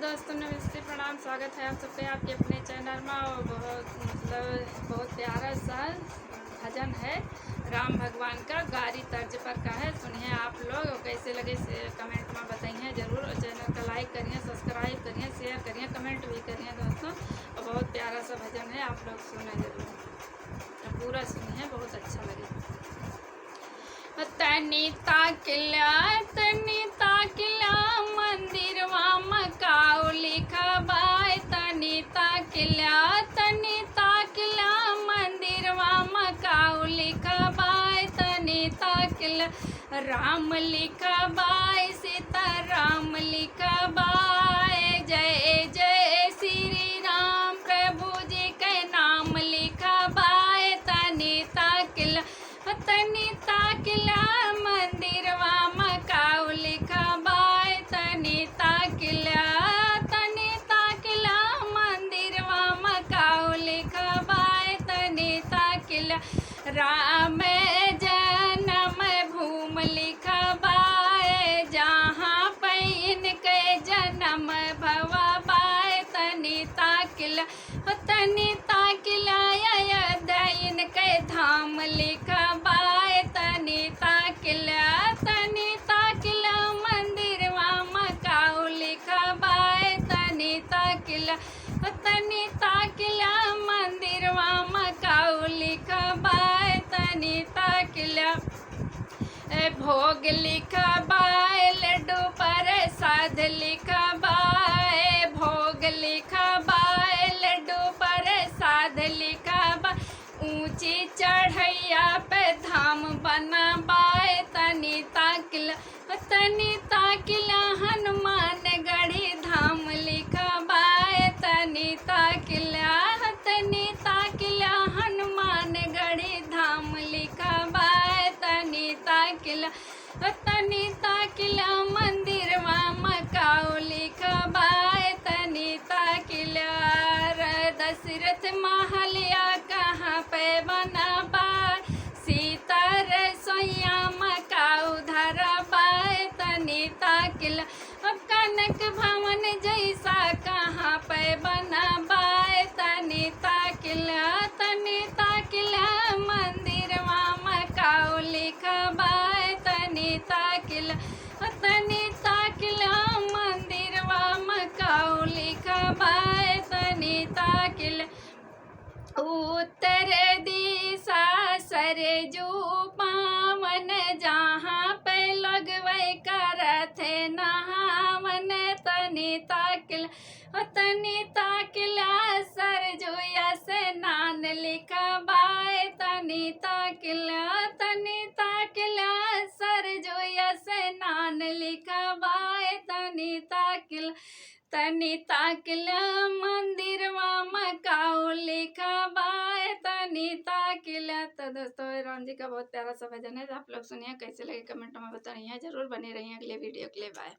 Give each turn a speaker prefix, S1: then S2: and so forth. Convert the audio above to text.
S1: दोस्तों, नमस्ते, प्रणाम। स्वागत है आप सबके आपके अपने चैनल में। और बहुत प्यारा सा भजन है राम भगवान का, गारी तर्ज पर का है। सुनिए आप लोग, और कैसे लगे कमेंट में बताइए ज़रूर। और चैनल का लाइक करिए, सब्सक्राइब करिए, शेयर करिए, कमेंट भी करिए दोस्तों। और बहुत प्यारा सा भजन है, आप लोग सुने ज़रूर, पूरा सुनिए, बहुत अच्छा लगे। तनी ताकिला मंदिरवा मकाऊ लिखबाय। तनी ताकिला मंदिरवा मकाऊ लिखबाय। तनी ताकिला राम लिखबाय, सीता राम लिखबाय। जय जय श्री राम, प्रभु जी के नाम लिखबाय। तनी ताकिला मंदिरवा मकाऊ लिखबाय। तनी ताकिला मंदिरवा मकाऊ लिखबाय। तनी ताकिला राम जन्म भूमि लिखबाय, जहाँ पैन के जन्म भवाबाय। तनी ताकिला अयोध्या के धाम लिखबाय। तनी ताकिला मंदिरवा मकाऊ लिखबाय। तनी ताकिला मंदिरवा मकाऊ लिखबाय। तनी ताकिला भोग लिखबाय, लड्डू प्रसाद लिखबाय। भोग लिखबाय, लड्डू प्रसाद लिखबाय। ऊंची चढ़ैया पे धाम बनबाय। तनी ताकिला हनुमान गढ़ी धाम लिखबाय। तनी ताकिला हनुमान गढ़ी धाम लिखबाय। तनी ताकिला मंदिरवा मकाऊ लिखबाय। तनी ताकिला दशरथ महलिया कहाँ पे बनबाय, सीता रसोइया मकाऊ धरबाय। तनी ताकिला कनक भवन जैसा कहाँ पे बनबाय। तनी ताकिला मंदिरवा मकाऊ लिखबाय। तनी ताकिला मंदिरवा मकाऊ लिखबाय। तनी ताकिला उत्तर दिशा सरजू पावन, जहाँ पे लगवे करत नहावन। तनी ताकिला सरजुया स्नान लिखबाय। तनी ताकिला सरजुया स्नान लिखबाय। तनी ताकिला मंदिरवा मकाऊ लिखबाय। तनी ताकिला। तो दोस्तों, राम जी का बहुत प्यारा सा भजन है, आप लोग सुनिए, कैसे लगे कमेंट में बताइए ज़रूर। बने रहिए अगले वीडियो के लिए। बाय।